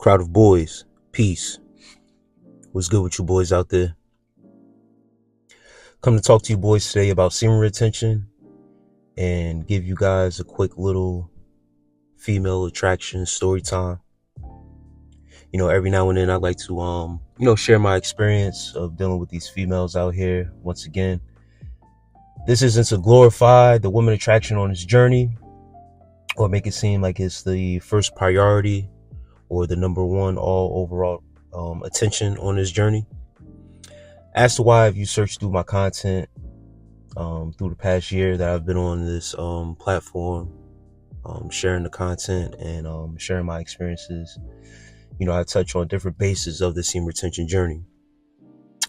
Crowd of boys, peace. What's good with you boys out there? Come to talk to you boys today about semen retention and give you guys a quick little female attraction story time. You know, every now and then I like to share my experience of dealing with these females out here. Once again, this isn't to glorify the woman attraction on this journey or make it seem like it's the first priority or the number one all overall attention on this journey. As to why, if you search through my content through the past year that I've been on this platform, sharing the content and sharing my experiences, you know, I touch on different bases of the semen retention journey.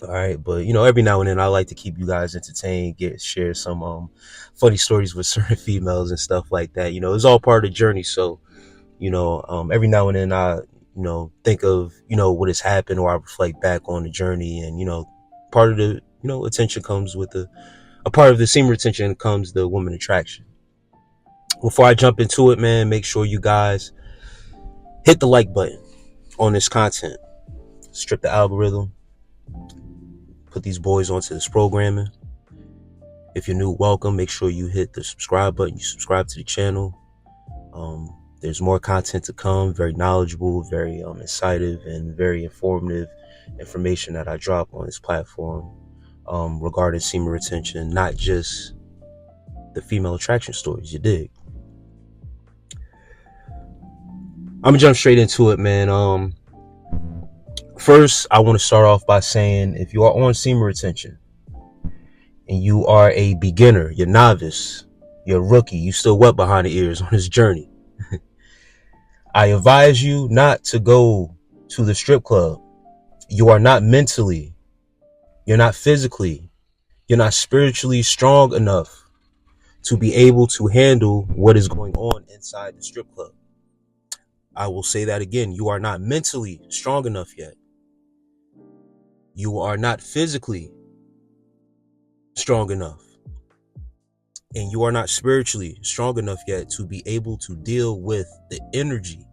All right, but you know, every now and then I like to keep you guys entertained, share some funny stories with certain females and stuff like that. You know, it's all part of the journey. So, you know, every now and then I, think of, what has happened, or I reflect back on the journey, and part of the, attention comes with a part of the semen retention comes the woman attraction. Before I jump into it, man, make sure you guys hit the like button on this content. Strip the algorithm. Put these boys onto this programming. If you're new, welcome. Make sure you hit the subscribe button. You subscribe to the channel. There's more content to come. Very knowledgeable, very incisive, and very informative information that I drop on this platform regarding semen retention, not just the female attraction stories. You dig? I'm gonna jump straight into it, man. First, I want to start off by saying, if you are on semen retention and you are a beginner, you're novice, you're a rookie, you still wet behind the ears on this journey, I advise you not to go to the strip club. You are not mentally, you're not physically, you're not spiritually strong enough to be able to handle what is going on inside the strip club. I will say that again. You are not mentally strong enough yet. You are not physically strong enough. And you are not spiritually strong enough yet to be able to deal with the energy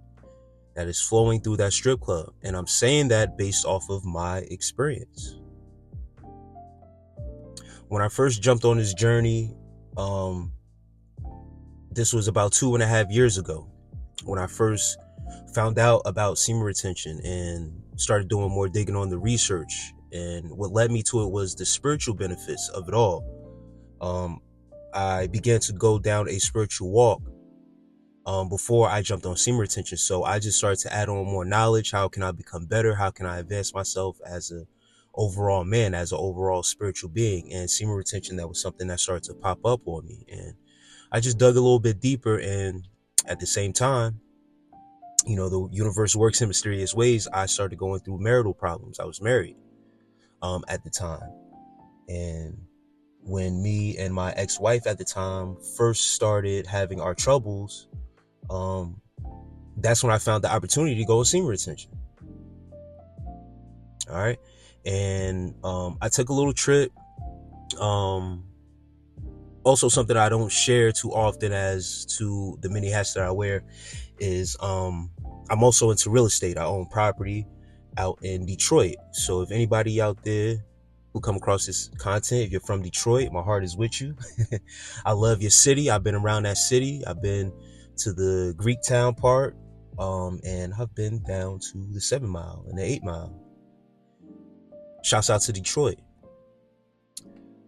that is flowing through that strip club. And I'm saying that based off of my experience. When I first jumped on this journey, this was about 2.5 years ago, when I first found out about semen retention and started doing more digging on the research. And what led me to it was the spiritual benefits of it all. I began to go down a spiritual walk before I jumped on semen retention. So I just started to add on more knowledge. How can I become better? How can I advance myself as an overall man, as an overall spiritual being? And semen retention, that was something that started to pop up on me. And I just dug a little bit deeper. And at the same time, the universe works in mysterious ways. I started going through marital problems. I was married at the time. And when me and my ex-wife at the time first started having our troubles, that's when I found the opportunity to go with semen retention. All right. And I took a little trip. Also, something I don't share too often as to the many hats that I wear is I'm also into real estate. I own property out in Detroit. So if anybody out there who come across this content, if you're from Detroit, my heart is with you. I love your city. I've been around that city. I've been to the Greek town part, and I've been down to the 7 Mile and the 8 Mile. Shouts out to Detroit.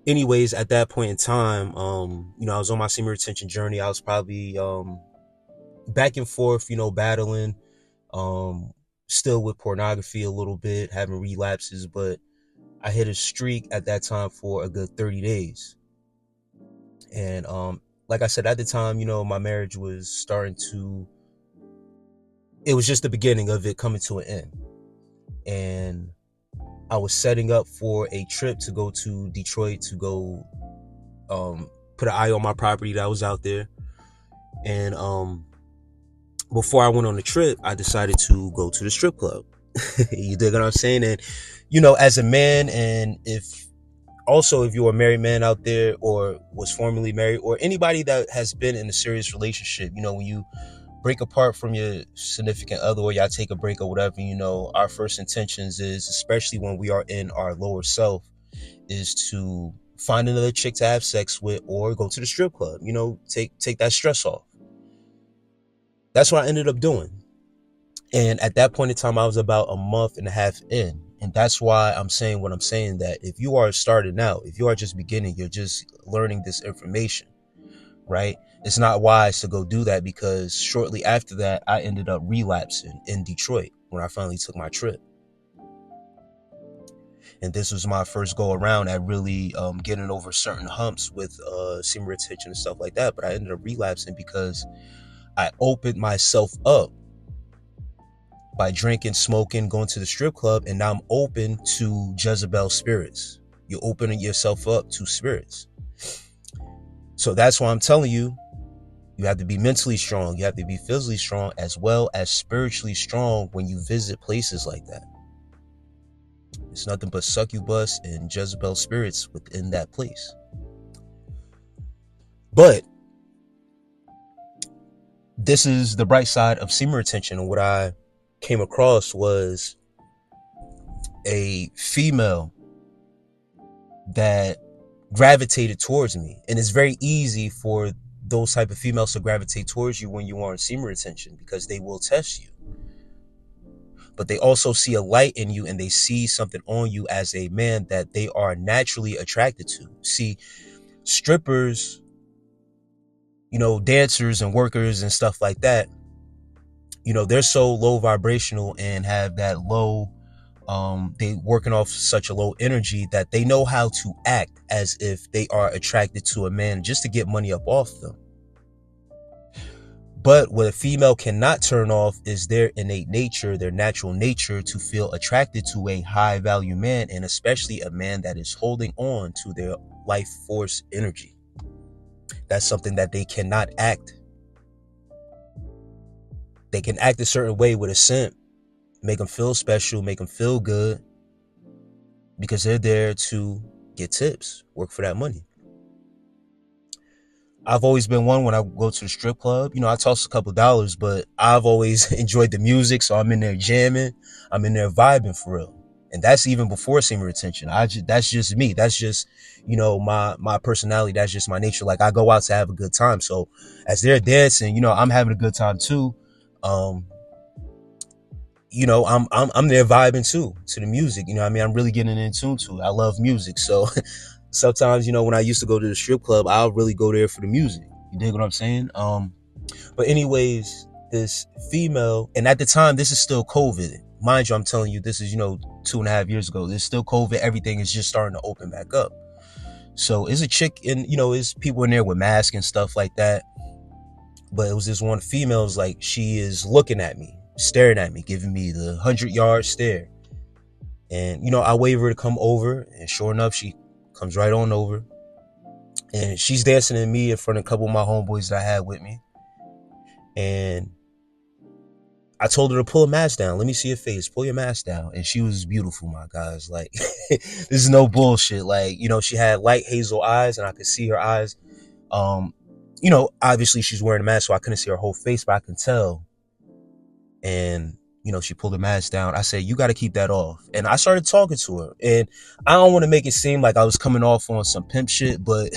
Anyways, at that point in time, I was on my semen retention journey. I was probably back and forth, battling, still with pornography a little bit, having relapses, but I hit a streak at that time for a good 30 days. And like I said, at the time, my marriage was starting to, it was just the beginning of it coming to an end. And I was setting up for a trip to go to Detroit to go put an eye on my property that was out there. And before I went on the trip, I decided to go to the strip club. You dig what I'm saying? And, as a man, and if you're a married man out there or was formerly married, or anybody that has been in a serious relationship, when you break apart from your significant other, or y'all take a break or whatever, our first intentions is, especially when we are in our lower self, is to find another chick to have sex with or go to the strip club, take that stress off. That's what I ended up doing. And at that point in time, I was about a month and a half in. And that's why I'm saying what I'm saying, that if you are starting out, if you are just beginning, you're just learning this information, right? It's not wise to go do that, because shortly after that, I ended up relapsing in Detroit when I finally took my trip. And this was my first go around at really getting over certain humps with semen retention and stuff like that. But I ended up relapsing because I opened myself up by drinking, smoking, going to the strip club, and now I'm open to Jezebel spirits. You're opening yourself up to spirits. So that's why I'm telling you, you have to be mentally strong. You have to be physically strong as well as spiritually strong when you visit places like that. It's nothing but succubus and Jezebel spirits within that place. But this is the bright side of semen retention. And what I came across was a female that gravitated towards me. And it's very easy for those type of females to gravitate towards you when you are in semen retention, because they will test you. But they also see a light in you, and they see something on you as a man that they are naturally attracted to. See, strippers, dancers and workers and stuff like that, they're so low vibrational and have that low, they working off such a low energy that they know how to act as if they are attracted to a man just to get money up off them. But what a female cannot turn off is their innate nature, their natural nature, to feel attracted to a high value man, and especially a man that is holding on to their life force energy. That's something that they cannot act. They can act a certain way with a simp, make them feel special, make them feel good, because they're there to get tips, work for that money. I've always been one, when I go to the strip club, I toss a couple dollars, but I've always enjoyed the music. So I'm in there jamming. I'm in there vibing for real. And that's even before semen retention. That's just me. That's just, my personality. That's just my nature. Like, I go out to have a good time. So as they're dancing, I'm having a good time too. I'm there vibing too, to the music. I'm really getting in tune to it. I love music. So sometimes, when I used to go to the strip club, I'll really go there for the music. You dig what I'm saying? But anyways, this female, and at the time, this is still COVID. Mind you, I'm telling you, this is, 2.5 years ago. There's still COVID. Everything is just starting to open back up. So it's a chick, and, it's people in there with masks and stuff like that. But it was this one female, like, she is looking at me, staring at me, giving me the 100-yard stare. And, I wave her to come over, and sure enough, she comes right on over, and she's dancing to me in front of a couple of my homeboys that I had with me. And I told her to pull a mask down. Let me see your face. Pull your mask down. And she was beautiful, my guys. Like, this is no bullshit. Like, she had light hazel eyes, and I could see her eyes. Obviously she's wearing a mask, so I couldn't see her whole face, but I can tell. And she pulled her mask down. I said, you got to keep that off. And I started talking to her. And I don't want to make it seem like I was coming off on some pimp shit, but,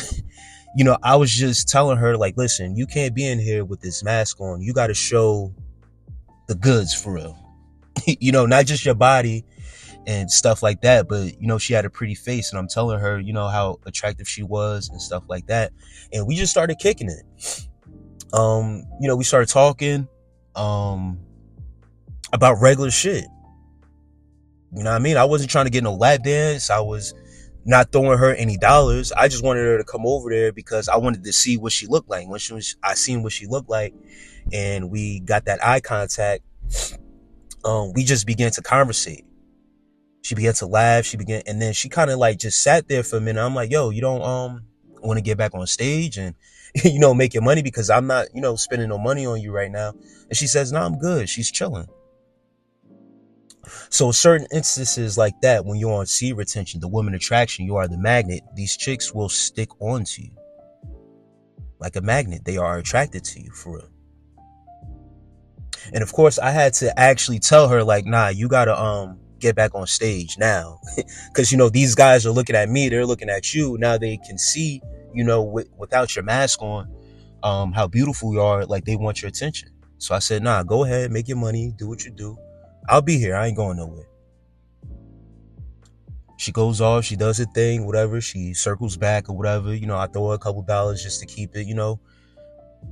I was just telling her, like, listen, you can't be in here with this mask on. You got to show the goods for real. Not just your body and stuff like that, but, she had a pretty face. And I'm telling her, how attractive she was and stuff like that. And we just started kicking it. We started talking. About regular shit. You know what I mean? I wasn't trying to get no lap dance. I was not throwing her any dollars. I just wanted her to come over there because I wanted to see what she looked like. I seen what she looked like, and we got that eye contact. We just began to conversate. She began to laugh. And then she kind of like just sat there for a minute. I'm like, yo, you don't want to get back on stage and make your money, because I'm not spending no money on you right now. And she says, no, I'm good. She's chilling. So certain instances like that, when you're on seed retention, the woman attraction, you are the magnet, these chicks will stick on to you like a magnet. They are attracted to you for real. And of course I had to actually tell her like, nah, you gotta get back on stage now. Because these guys are looking at me, they're looking at you. Now they can see, without your mask on, how beautiful you are. Like, they want your attention. So I said, nah, go ahead, make your money, do what you do. I'll be here, I ain't going nowhere. She goes off, she does her thing, whatever. She circles back or whatever. I throw her a couple dollars just to keep it,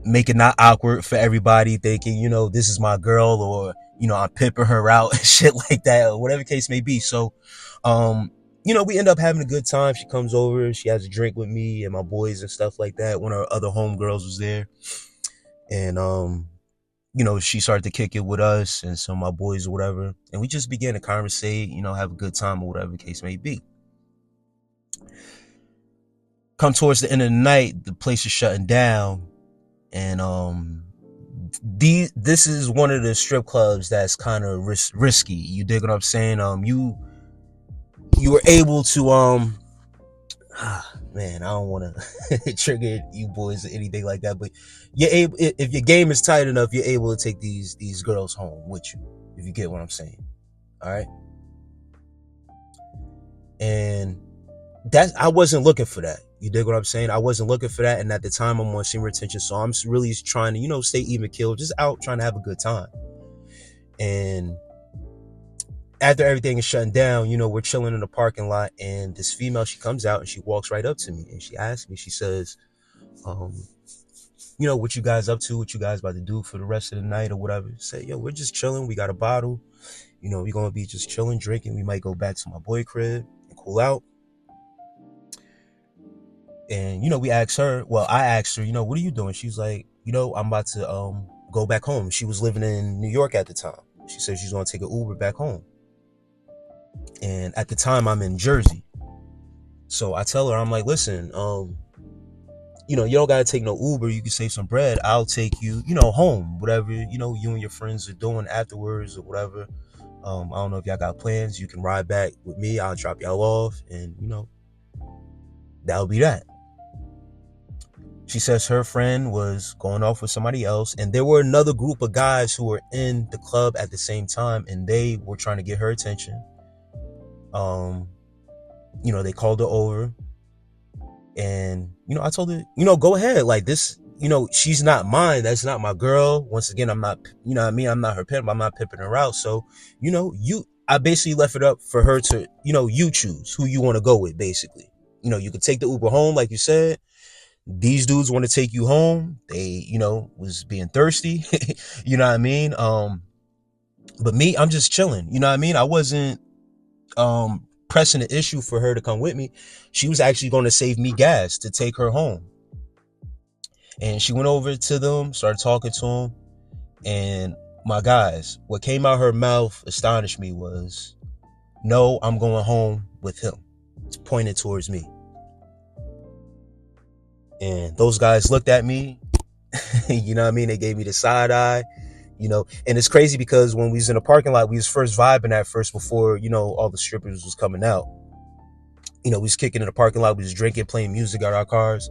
make it not awkward for everybody, thinking, this is my girl, or, I'm pimping her out and shit like that, or whatever case may be. So, we end up having a good time. She comes over, she has a drink with me and my boys and stuff like that. One of her other homegirls was there. And, she started to kick it with us and some of my boys or whatever. And we just began to conversate, have a good time or whatever the case may be. Come towards the end of the night, the place is shutting down. And this is one of the strip clubs that's kind of risky. You dig what I'm saying? You were able to man, I don't want to trigger you boys or anything like that, but you're able, if your game is tight enough, you're able to take these girls home with you, if you get what I'm saying. All right. And I wasn't looking for that. You dig what I'm saying? I wasn't looking for that. And at the time, I'm on semen retention, so I'm really trying to, stay even killed, just out trying to have a good time. And after everything is shutting down, we're chilling in the parking lot, and this female, she comes out and she walks right up to me and she asks me, she says, what you guys up to? What you guys about to do for the rest of the night or whatever? Say, yo, we're just chilling. We got a bottle. We're going to be just chilling, drinking. We might go back to my boy crib and cool out. And, I asked her, what are you doing? She's like, I'm about to go back home. She was living in New York at the time. She said she's going to take an Uber back home. And at the time, I'm in Jersey. So I tell her, I'm like, listen, you don't got to take no Uber. You can save some bread. I'll take you, home, whatever, you and your friends are doing afterwards or whatever. I don't know if y'all got plans. You can ride back with me. I'll drop y'all off, and, that'll be that. She says her friend was going off with somebody else, and there were another group of guys who were in the club at the same time, and they were trying to get her attention. They called her over, and, I told her, go ahead. Like, this, she's not mine. That's not my girl. Once again, I'm not, I'm not her pimp. I'm not pimping her out. So, I basically left it up for her to, you choose who you want to go with, basically. You could take the Uber home, like you said. These dudes want to take you home. They, was being thirsty. You know what I mean? But me, I'm just chilling. You know what I mean? I wasn't pressing the issue for her to come with me. She was actually going to save me gas to take her home. And she went over to them, started talking to them. And my guys, what came out her mouth astonished me was, no, I'm going home with him. It's pointed towards me. And those guys looked at me, you know what I mean? They gave me the side eye, and it's crazy because when we was in the parking lot, we was first vibing at first before, all the strippers was coming out. We was kicking in the parking lot, we was drinking, playing music at our cars,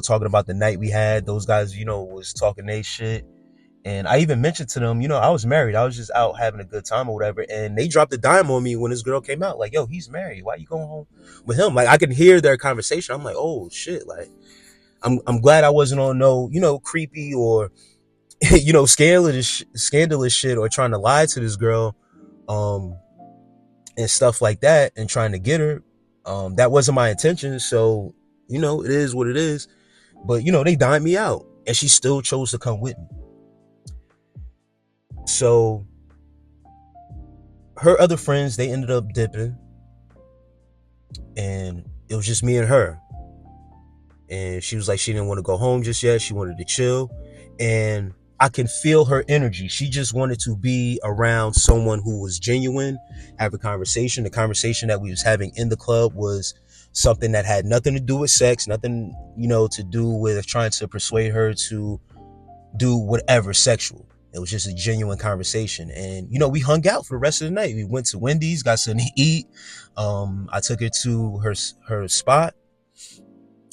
talking about the night we had. Those guys, was talking their shit. And I even mentioned to them, I was married. I was just out having a good time or whatever. And they dropped a dime on me when this girl came out. Like, yo, he's married. Why you going home with him? Like, I could hear their conversation. I'm like, oh shit. Like, I'm glad I wasn't on no, creepy or, scandalous shit, or trying to lie to this girl, and stuff like that, and trying to get her. That wasn't my intention. So, it is what it is. But, they dined me out, and she still chose to come with me. So her other friends, they ended up dipping, and it was just me and her. And she was like, she didn't want to go home just yet. She wanted to chill. And I can feel her energy. She just wanted to be around someone who was genuine, have a conversation. The conversation that we was having in the club was something that had nothing to do with sex, nothing, to do with trying to persuade her to do whatever sexual. It was just a genuine conversation. And, we hung out for the rest of the night. We went to Wendy's, got something to eat. I took her to her spot.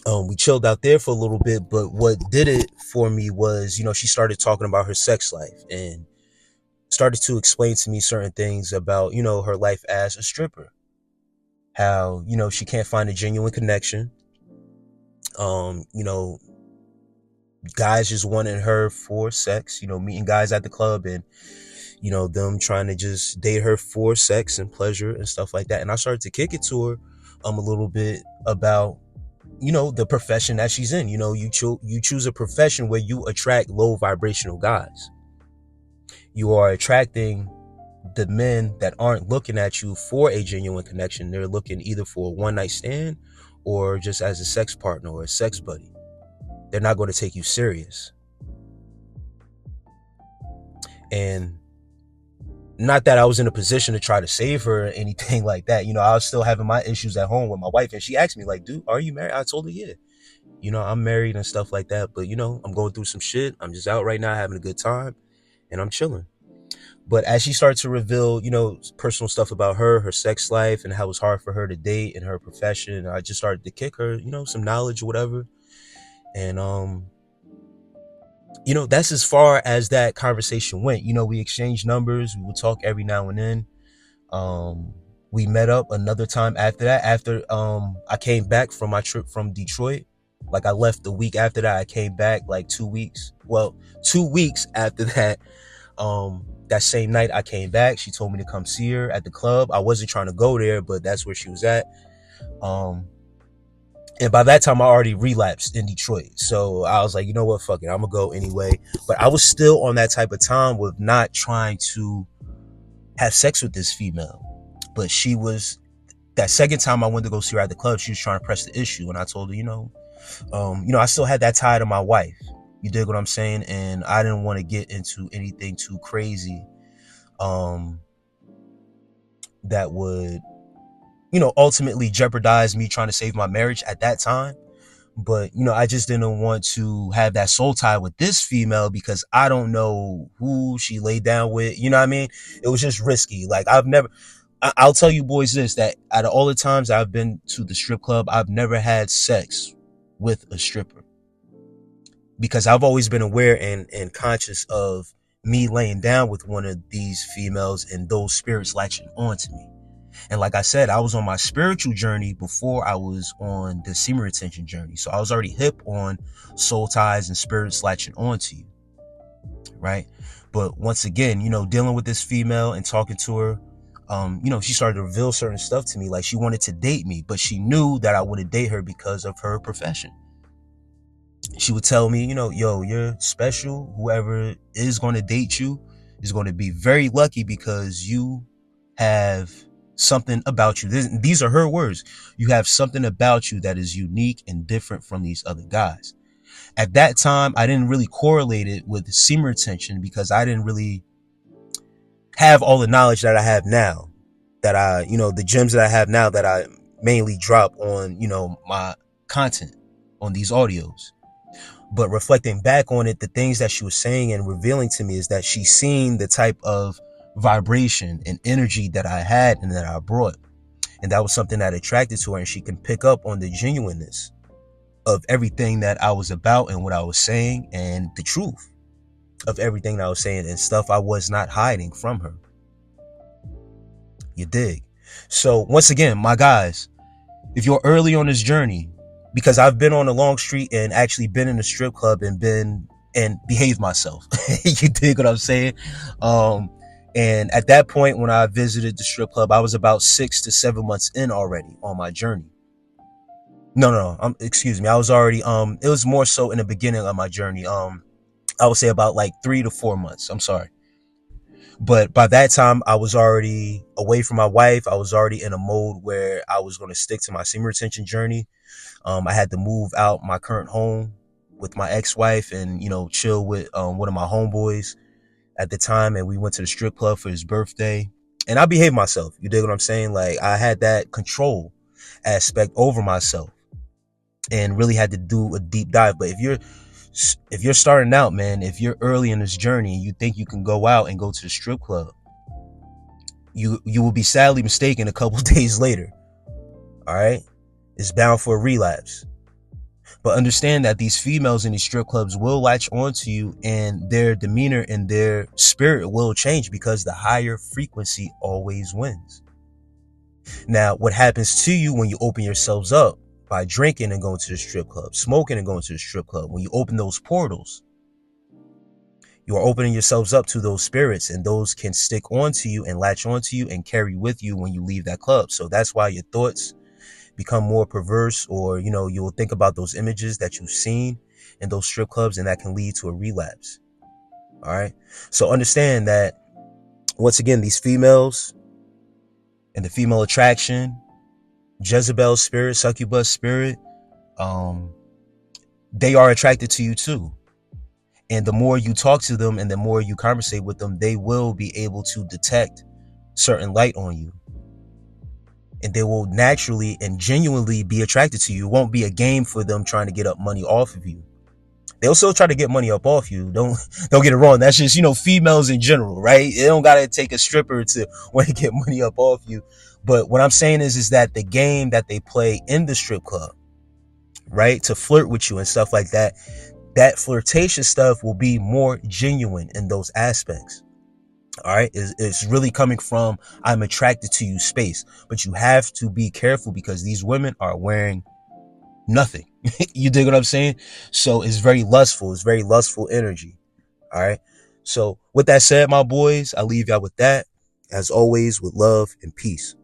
We chilled out there for a little bit, but what did it for me was, she started talking about her sex life, and, started to explain to me certain things about, her life as a stripper. How, she can't find a genuine connection. You know, guys just wanting her for sex, meeting guys at the club and, them trying to just date her for sex and pleasure and stuff like that. And I started to kick it to her a little bit about, the profession that she's in. You choose a profession where you attract low vibrational guys. You are attracting the men that aren't looking at you for a genuine connection. They're looking either for a one night stand or just as a sex partner or a sex buddy. They're not going to take you serious. And not that I was in a position to try to save her or anything like that. I was still having my issues at home with my wife. And she asked me like, dude, are you married? I told her, yeah. I'm married and stuff like that. But, I'm going through some shit. I'm just out right now having a good time and I'm chilling. But as she started to reveal, personal stuff about her sex life and how it was hard for her to date and her profession, I just started to kick her, some knowledge or whatever. And, that's as far as that conversation went. We exchanged numbers. We would talk every now and then. We met up another time after that. After I came back from my trip from Detroit. Like I left the week after that. I came back like 2 weeks. Well, 2 weeks after that. That same night I came back. She told me to come see her at the club. I wasn't trying to go there, but that's where she was at. And by that time I already relapsed in Detroit. So I was like, you know what, fuck it, I'm gonna go anyway. But I was still on that type of time with not trying to have sex with this female. But she was, that second time I went to go see her at the club, she was trying to press the issue. And I told her, I still had that tie to my wife. You dig what I'm saying? And I didn't want to get into anything too crazy that would, ultimately jeopardize me trying to save my marriage at that time. But, I just didn't want to have that soul tie with this female because I don't know who she laid down with. You know what I mean? It was just risky. Like I'll tell you boys this, that out of all the times I've been to the strip club, I've never had sex with a stripper. Because I've always been aware and conscious of me laying down with one of these females and those spirits latching onto me. And like I said, I was on my spiritual journey before I was on the semen retention journey. So I was already hip on soul ties and spirits latching onto you. Right. But once again, dealing with this female and talking to her, she started to reveal certain stuff to me. Like she wanted to date me, but she knew that I wouldn't date her because of her profession. She would tell me, yo, you're special. Whoever is going to date you is going to be very lucky because you have something about you. These are her words. You have something about you that is unique and different from these other guys. At that time, I didn't really correlate it with semen retention because I didn't really have all the knowledge that I have now. That the gems that I have now that I mainly drop on, my content on these audios. But reflecting back on it, the things that she was saying and revealing to me is that she's seen the type of vibration and energy that I had and that I brought. And that was something that attracted to her, and she can pick up on the genuineness of everything that I was about and what I was saying and the truth of everything that I was saying and stuff I was not hiding from her. You dig? So once again, my guys, if you're early on this journey, because I've been on a long street and actually been in a strip club and behaved myself. You dig what I'm saying? And at that point, when I visited the strip club, I was about 6 to 7 months in already on my journey. No, excuse me. I was already, it was more so in the beginning of my journey. I would say about like 3 to 4 months. I'm sorry. But by that time, I was already away from my wife. I was already in a mode where I was going to stick to my semen retention journey. I had to move out my current home with my ex-wife and, chill with one of my homeboys at the time. And we went to the strip club for his birthday. And I behaved myself. You dig what I'm saying? Like I had that control aspect over myself and really had to do a deep dive. But if you're starting out, man, if you're early in this journey and you think you can go out and go to the strip club, you will be sadly mistaken a couple days later. All right. It's bound for a relapse. But understand that these females in these strip clubs will latch onto you, and their demeanor and their spirit will change because the higher frequency always wins. Now, what happens to you when you open yourselves up by drinking and going to the strip club, smoking and going to the strip club, when you open those portals, you are opening yourselves up to those spirits, and those can stick onto you and latch onto you and carry with you when you leave that club. So that's why your thoughts become more perverse, or, you know, you'll think about those images that you've seen in those strip clubs, and that can lead to a relapse. All right. So understand that, once again, these females and the female attraction, Jezebel spirit, succubus spirit, they are attracted to you too. And the more you talk to them and the more you conversate with them, they will be able to detect certain light on you. And they will naturally and genuinely be attracted to you. It won't be a game for them trying to get up money off of you. They'll still try to get money up off you. Don't get it wrong. That's just, you know, females in general, right? It don't gotta take a stripper to want to get money up off you. But what I'm saying is that the game that they play in the strip club, right, to flirt with you and stuff like that, that flirtation stuff will be more genuine in those aspects. All right, it's really coming from I'm attracted to you space. But you have to be careful because these women are wearing nothing. You dig what I'm saying? So it's very lustful. It's very lustful energy. All right. So with that said, my boys, I leave y'all with that. As always, with love and peace.